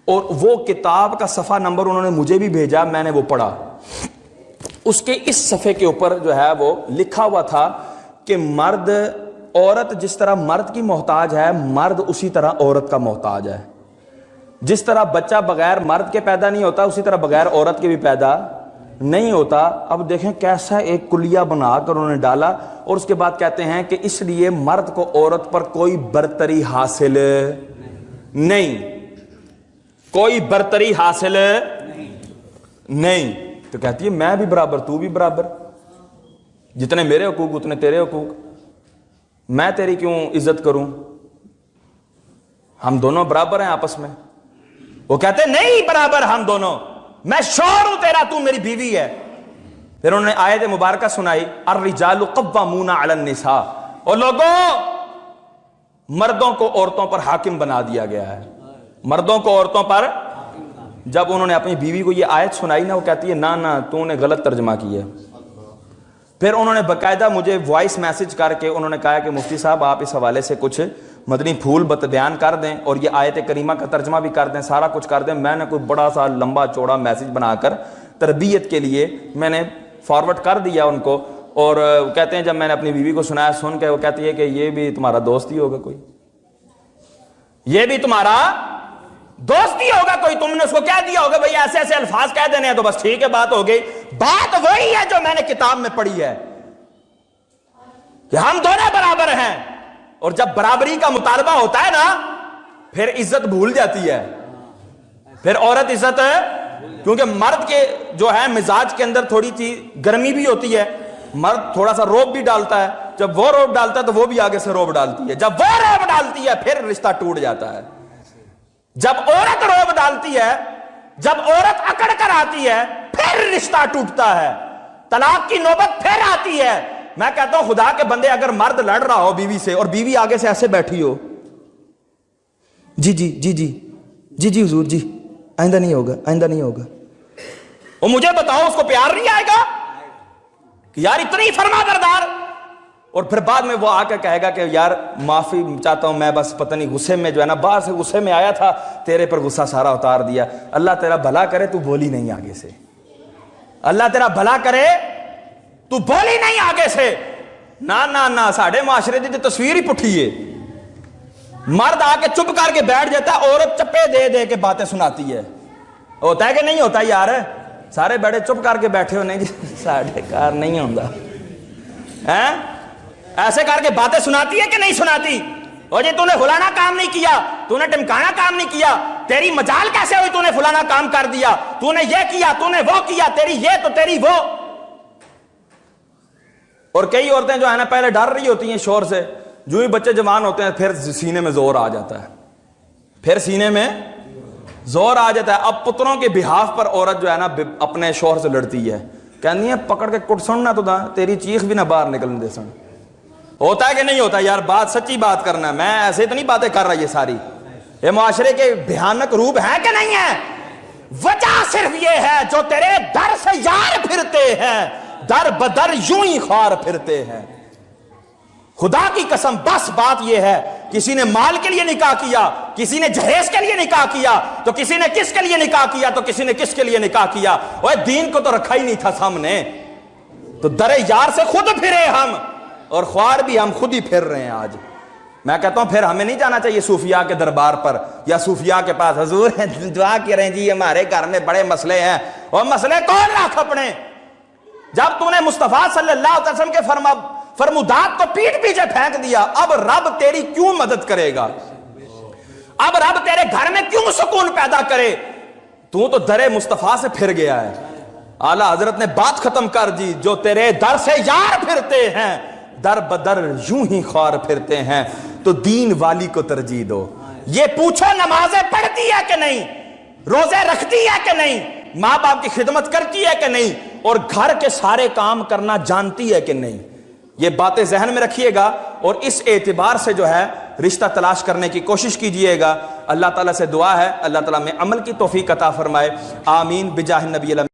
اور وہ کتاب کا صفحہ نمبر انہوں نے مجھے بھی بھیجا, میں نے وہ پڑھا. اس کے اس صفحے کے اوپر جو ہے وہ لکھا ہوا تھا کہ مرد, عورت جس طرح مرد کی محتاج ہے, مرد اسی طرح عورت کا محتاج ہے. جس طرح بچہ بغیر مرد کے پیدا نہیں ہوتا, اسی طرح بغیر عورت کے بھی پیدا نہیں ہوتا. اب دیکھیں کیسا ایک کلیہ بنا کر انہوں نے ڈالا, اور اس کے بعد کہتے ہیں کہ اس لیے مرد کو عورت پر کوئی برتری حاصل نہیں, کوئی برتری حاصل نہیں. تو کہتی ہے میں بھی برابر, تو بھی برابر, جتنے میرے حقوق اتنے تیرے حقوق, میں تیری کیوں عزت کروں, ہم دونوں برابر ہیں آپس میں. وہ کہتے نہیں برابر ہم دونوں, میں شوہر ہوں تیرا, تو میری بیوی ہے. پھر انہوں نے آیت مبارکہ سنائی, الرجال قوامون علی النساء, اور لوگوں مردوں کو عورتوں پر حاکم بنا دیا گیا ہے, مردوں کو عورتوں پر. جب انہوں نے اپنی بیوی کو یہ آیت سنائی نا, وہ کہتی ہے نہ تو نے غلط ترجمہ کیا ہے. پھر انہوں نے باقاعدہ مجھے وائس میسج کر کے انہوں نے کہا کہ مفتی صاحب آپ اس حوالے سے کچھ مدنی پھول بیان کر دیں اور یہ آیت کریمہ کا ترجمہ بھی کر دیں, سارا کچھ کر دیں. میں نے کوئی بڑا سا لمبا چوڑا میسج بنا کر تربیت کے لیے میں نے فارورڈ کر دیا ان کو. اور کہتے ہیں جب میں نے اپنی بیوی کو سنایا, سن کے وہ کہتی ہے کہ یہ بھی تمہارا دوست ہی ہوگا کوئی, یہ بھی تمہارا دوست ہی ہوگا کوئی, تم نے اس کو کہہ دیا ہوگا بھئی ایسے ایسے الفاظ کہہ دینے ہیں تو بس ٹھیک ہے بات ہو گئی. بات وہی ہے جو میں نے کتاب میں پڑھی ہے کہ ہم دونوں برابر ہیں. اور جب برابری کا مطالبہ ہوتا ہے نا, پھر عزت بھول جاتی ہے, پھر عورت عزت, کیونکہ مرد کے جو ہے مزاج کے اندر تھوڑی سی گرمی بھی ہوتی ہے, مرد تھوڑا سا روب بھی ڈالتا ہے, جب وہ روب ڈالتا ہے تو وہ بھی آگے سے روب ڈالتی ہے, جب وہ روب ڈالتی ہے پھر رشتہ ٹوٹ جاتا ہے. جب عورت روب ڈالتی ہے, جب عورت اکڑ کر آتی ہے پھر رشتہ ٹوٹتا ہے, طلاق کی نوبت پھر آتی ہے. میں کہتا ہوں خدا کے بندے, اگر مرد لڑ رہا ہو بیوی سے اور بیوی آگے سے ایسے بیٹھی ہو, جی جی جی جی جی جی حضور جی, آئندہ نہیں ہوگا, آئندہ نہیں ہوگا, وہ مجھے بتاؤ اس کو پیار نہیں آئے گا کہ یار اتنی فرما بردار. اور پھر بعد میں وہ آ کے کہے گا کہ یار معافی چاہتا ہوں, میں بس پتہ نہیں غصے میں جو ہے نا, باہر سے غصے میں آیا تھا, تیرے پر غصہ سارا اتار دیا. اللہ تیرا بھلا کرے تو بولی نہیں آگے سے, اللہ تیرا بھلا کرے تو بولی نہیں آگے سے. نہ ساڑھے معاشرے دی تصویر ہی پٹھی ہے. مرد آ کے چپ کر کے بیٹھ جاتا ہے, عورت چپے دے دے کے باتیں سناتی ہے. ہوتا ہے کہ نہیں ہوتا یار, سارے بڑے چپ کر کے بیٹھے ہو, نہیں جی ساڑھے کار نہیں ہوتا, ایسے کر کے باتیں سناتی ہے کہ نہیں سناتی. اور جی تو نے فلانا کام نہیں کیا, تو نے ٹمکانا کام نہیں کیا, تیری مجال کیسے ہوئی, تو نے فلانا کام کر دیا, تو نے یہ کیا, تو نے وہ کیا, تیری یہ تو تیری وہ. اور کئی عورتیں جو ہے نا پہلے ڈر رہی ہوتی ہیں شور سے, جو ہی بچے جوان ہوتے ہیں پھر سینے میں زور آ جاتا ہے, پھر سینے میں زور آ جاتا ہے. اب پتروں کے بہاف پر عورت جو ہے نا اپنے شوہر سے لڑتی ہے, کہنی ہے پکڑ کے کٹ سننا تو تیری چیخ بھی نہ باہر نکلنے دے سن. ہوتا ہے کہ نہیں ہوتا یار, بات سچی بات کرنا ہے, میں ایسے اتنی باتیں کر رہا, یہ ساری یہ معاشرے کے بھیانک روپ ہے کہ نہیں ہے. وجہ صرف یہ ہے جو تیرے در سے یار پھرتے ہیں, در بدر یوں ہی خوار پھرتے ہیں. خدا کی قسم بس بات یہ ہے, کسی نے مال کے لیے نکاح کیا, کسی نے جہیز کے لیے نکاح کیا, تو کسی نے کس کے لیے نکاح کیا, تو کسی نے کس کے لیے نکاح کیا. وہ دین کو تو رکھا ہی نہیں تھا سامنے, تو در یار سے خود پھرے ہم, اور خوار بھی ہم خود ہی پھر رہے ہیں آج. میں کہتا ہوں پھر ہمیں نہیں جانا چاہیے صوفیاء کے دربار پر یا صوفیاء کے پاس, حضور دعا کر رہے ہیں جی ہمارے گھر میں بڑے مسئلے ہیں. اور مسئلے کون رکھ اپنے, جب تو نے مصطفیٰ صلی اللہ علیہ وسلم کے فرمودات کو پیٹ پیچھے پھینک دیا, اب رب تیری کیوں مدد کرے گا, اب رب تیرے گھر میں کیوں سکون پیدا کرے, تو در مصطفیٰ سے پھر گیا ہے. اعلیٰ حضرت نے بات ختم کر دی, جو تیرے در سے یار پھرتے ہیں در بدر یوں ہی خوار پھرتے ہیں, تو دین والی کو ترجیح دو. یہ پوچھو نمازیں پڑھتی ہے کہ نہیں, روزے رکھتی ہے کہ نہیں, ماں باپ کی خدمت کرتی ہے کہ نہیں, اور گھر کے سارے کام کرنا جانتی ہے کہ نہیں. یہ باتیں ذہن میں رکھیے گا اور اس اعتبار سے جو ہے رشتہ تلاش کرنے کی کوشش کیجئے گا. اللہ تعالیٰ سے دعا ہے اللہ تعالیٰ میں عمل کی توفیق عطا فرمائے. آمین بجاہ النبی.